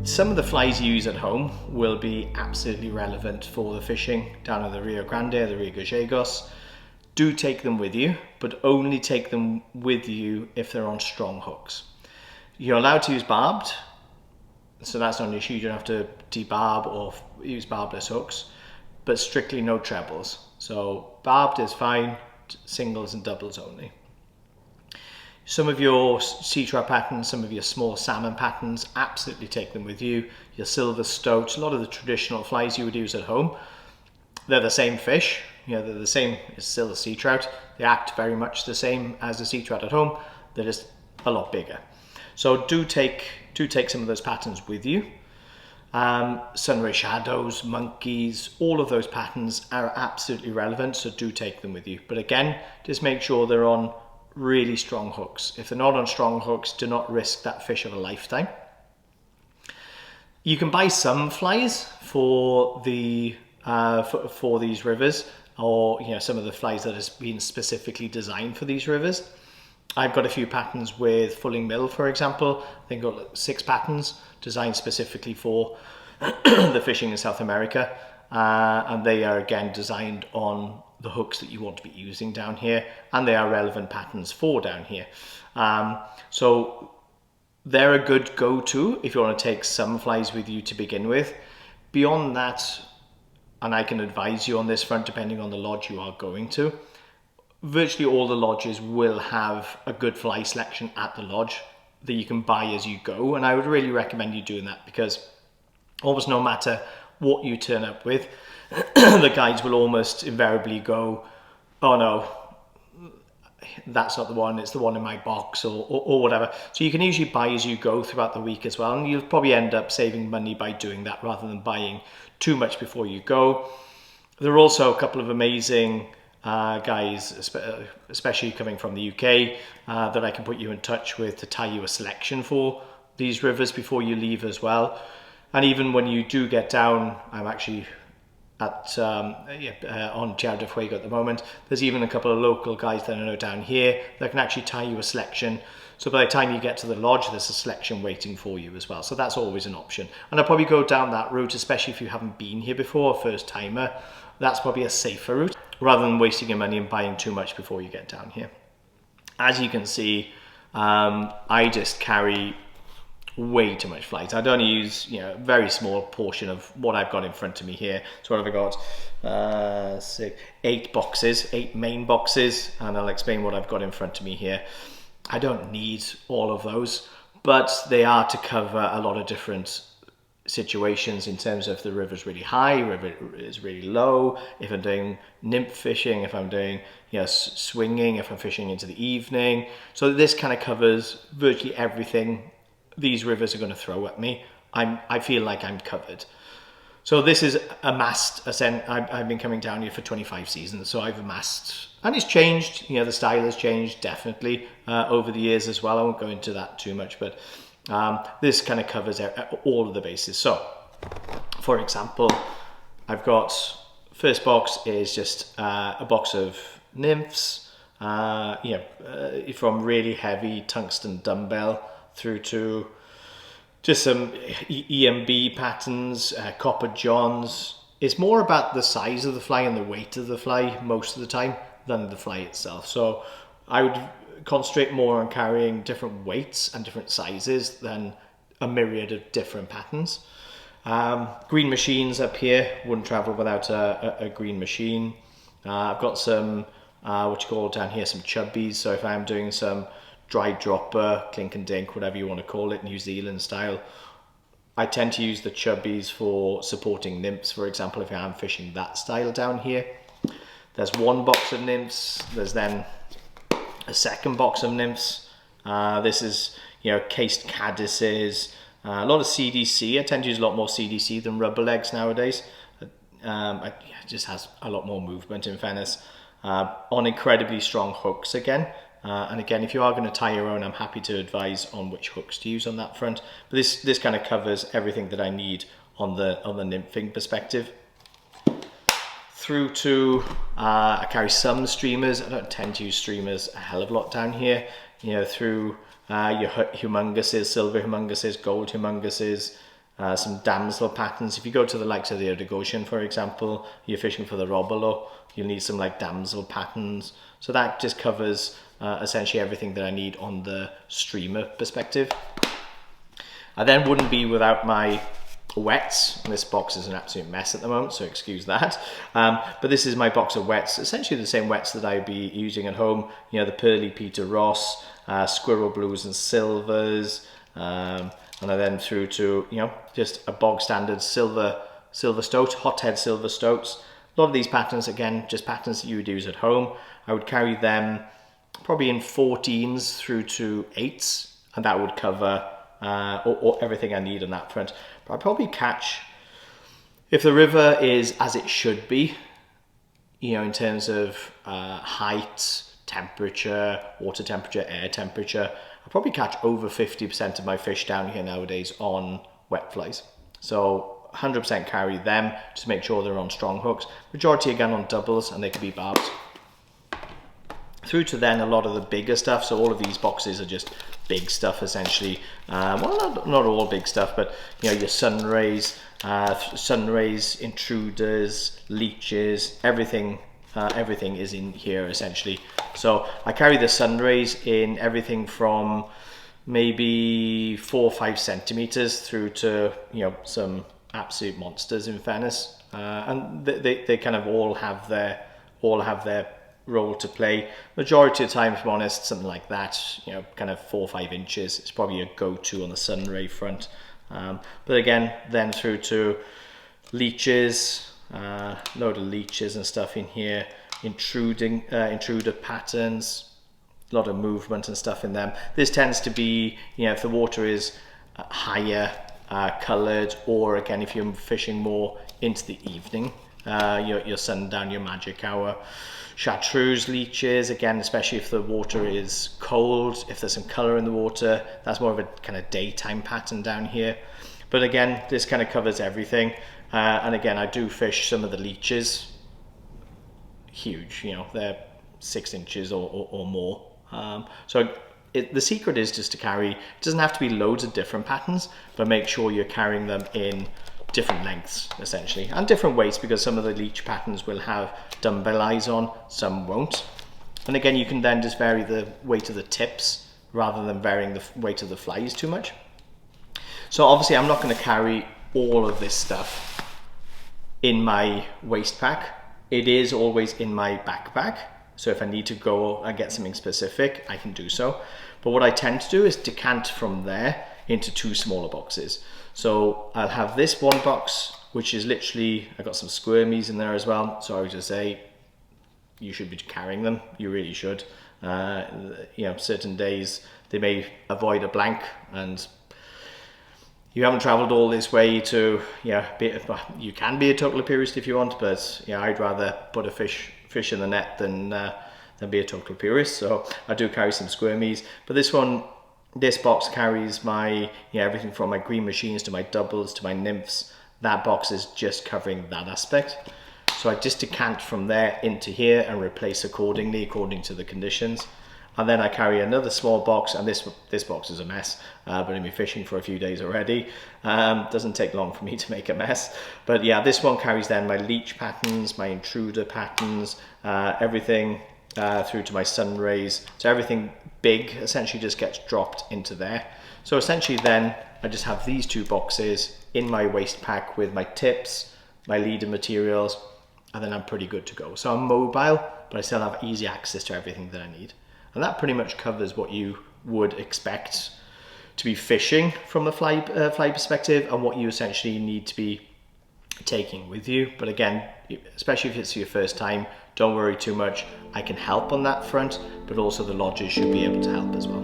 Some of the flies you use at home will be absolutely relevant for the fishing down in the Rio Grande, the Rio Gallegos. Do take them with you, but only take them with you if they're on strong hooks. You're allowed to use barbed, so that's not an issue. You don't have to debarb or use barbless hooks, but strictly no trebles. So barbed is fine, singles and doubles only. Some of your sea trout patterns, some of your small salmon patterns, absolutely take them with you. Your silver stoats, a lot of the traditional flies you would use at home, they're the same fish. They're the same, it's still a sea trout. They act very much the same as a sea trout at home. They're just a lot bigger. So do take some of those patterns with you. Sunray shadows, monkeys, all of those patterns are absolutely relevant, so do take them with you. But again, just make sure they're on really strong hooks. If they're not on strong hooks, do not risk that fish of a lifetime. You can buy some flies for the for these rivers, or some of the flies that has been specifically designed for these rivers. I've got a few patterns with Fulling Mill, for example. I think I've got 6 patterns designed specifically for the fishing in South America, and they are again designed on the hooks that you want to be using down here, and they are relevant patterns for down here. So they're a good go-to if you want to take some flies with you to begin with. Beyond that, and I can advise you on this front depending on the lodge you are going to, virtually all the lodges will have a good fly selection at the lodge that you can buy as you go, and I would really recommend you doing that, because almost no matter what you turn up with, the guides will almost invariably go, oh no, that's not the one, it's the one in my box, or whatever. So you can usually buy as you go throughout the week as well, and you'll probably end up saving money by doing that rather than buying too much before you go. There are also a couple of amazing guys, especially coming from the UK, that I can put you in touch with to tie you a selection for these rivers before you leave as well. And even when you do get down, I'm actually at on Tierra del Fuego at the moment. There's even a couple of local guys that I know down here that can actually tie you a selection. So by the time you get to the lodge, there's a selection waiting for you as well. So that's always an option. And I'll probably go down that route, especially if you haven't been here before, a first timer. That's probably a safer route, rather than wasting your money and buying too much before you get down here. As you can see, I just carry way too much flies. I'd only use a very small portion of what I've got in front of me here. So what have I got? 8 main boxes, and I'll explain what I've got in front of me here. I don't need all of those, but they are to cover a lot of different situations in terms of the river's really high, river is really low, if I'm doing nymph fishing, if I'm doing swinging, if I'm fishing into the evening. So this kind of covers virtually everything these rivers are going to throw at me. I feel like I'm covered. So this is amassed. I've been coming down here for 25 seasons, so I've amassed, and it's changed. The style has changed definitely over the years as well. I won't go into that too much, but this kind of covers all of the bases. So, for example, I've got, first box is just a box of nymphs, from really heavy tungsten dumbbell through to just some EMB patterns, copper johns. It's more about the size of the fly and the weight of the fly most of the time than the fly itself. So I would concentrate more on carrying different weights and different sizes than a myriad of different patterns. Green machines up here, wouldn't travel without a green machine. I've got some what you call down here, some chubbies. So if I'm doing some dry dropper, clink and dink, whatever you want to call it, New Zealand style, I tend to use the chubbies for supporting nymphs, for example, if I am fishing that style down here. There's one box of nymphs, there's then a second box of nymphs. This is cased caddises, a lot of CDC. I tend to use a lot more CDC than rubber legs nowadays. It just has a lot more movement, in fairness, on incredibly strong hooks again. And again, if you are going to tie your own, I'm happy to advise on which hooks to use on that front. But this kind of covers everything that I need on the nymphing perspective. Through to, I carry some streamers. I don't tend to use streamers a hell of a lot down here. Through your humonguses, silver humonguses, gold humonguses, some damsel patterns. If you go to the likes of the Rio Grande, for example, you're fishing for the robalo, you'll need some like damsel patterns. So that just covers essentially everything that I need on the streamer perspective. I then wouldn't be without my wets. This box is an absolute mess at the moment, so excuse that. But this is my box of wets, essentially the same wets that I'd be using at home. You know, the Pearly Peter Ross, Squirrel Blues and Silvers, and I then through to, you know, just a bog standard silver stoat, hothead silver stoats. A lot of these patterns, again, just patterns that you would use at home. I would carry them probably in 14s through to 8s, and that would cover or everything I need on that front. But I'd probably catch, if the river is as it should be, you know, in terms of height, temperature, water temperature, air temperature, I'll probably catch over 50% of my fish down here nowadays on wet flies. So 100% carry them, just make sure they're on strong hooks. Majority again on doubles, and they can be barbs. Through to then a lot of the bigger stuff. So all of these boxes are just big stuff essentially. Well, not all big stuff, but you know, your sunrays, intruders, leeches, everything is in here essentially. So I carry the sunrays in everything from maybe 4 or 5 centimeters through to, you know, some absolute monsters in fairness, and they kind of all have their role to play. Majority of the time, if I'm honest, something like that, you know, kind of 4 or 5 inches, it's probably a go-to on the sunray front. But again, then through to leeches, load of leeches and stuff in here, intruder patterns, a lot of movement and stuff in them. This tends to be, you know, if the water is higher coloured, or again, if you're fishing more into the evening, your sundown, your magic hour. Chartreuse leeches, again, especially if the water is cold, if there's some colour in the water, that's more of a kind of daytime pattern down here. But again, this kind of covers everything. And again, I do fish some of the leeches, huge, you know, they're 6 inches or more. The secret is just to carry, it doesn't have to be loads of different patterns, but make sure you're carrying them in different lengths essentially, and different weights, because some of the leech patterns will have dumbbell eyes on, some won't. And again, you can then just vary the weight of the tips rather than varying the weight of the flies too much. So obviously I'm not going to carry all of this stuff in my waist pack. It is always in my backpack, so if I need to go and get something specific, I can do so. But what I tend to do is decant from there into 2 smaller boxes. So I'll have this one box, which is literally, I've got some squirmies in there as well. So I would just say, you should be carrying them. You really should. You know, certain days they may avoid a blank, and you haven't traveled all this way to, you can be a total purist if you want, but yeah, I'd rather put a fish in the net than be a total purist. So I do carry some squirmies, but this box carries my, everything from my green machines to my doubles to my nymphs. That box is just covering that aspect. So I just decant from there into here and replace accordingly, according to the conditions. And then I carry another small box, and this box is a mess, but I've been fishing for a few days already. Doesn't take long for me to make a mess. But yeah, this one carries then my leech patterns, my intruder patterns, everything through to my sun rays. So everything big essentially just gets dropped into there. So essentially then I just have these 2 boxes in my waist pack with my tips, my leader materials, and then I'm pretty good to go. So I'm mobile, but I still have easy access to everything that I need. And that pretty much covers what you would expect to be fishing from the fly perspective, and what you essentially need to be taking with you. But again, especially if it's your first time, don't worry too much. I can help on that front, but also the lodges should be able to help as well.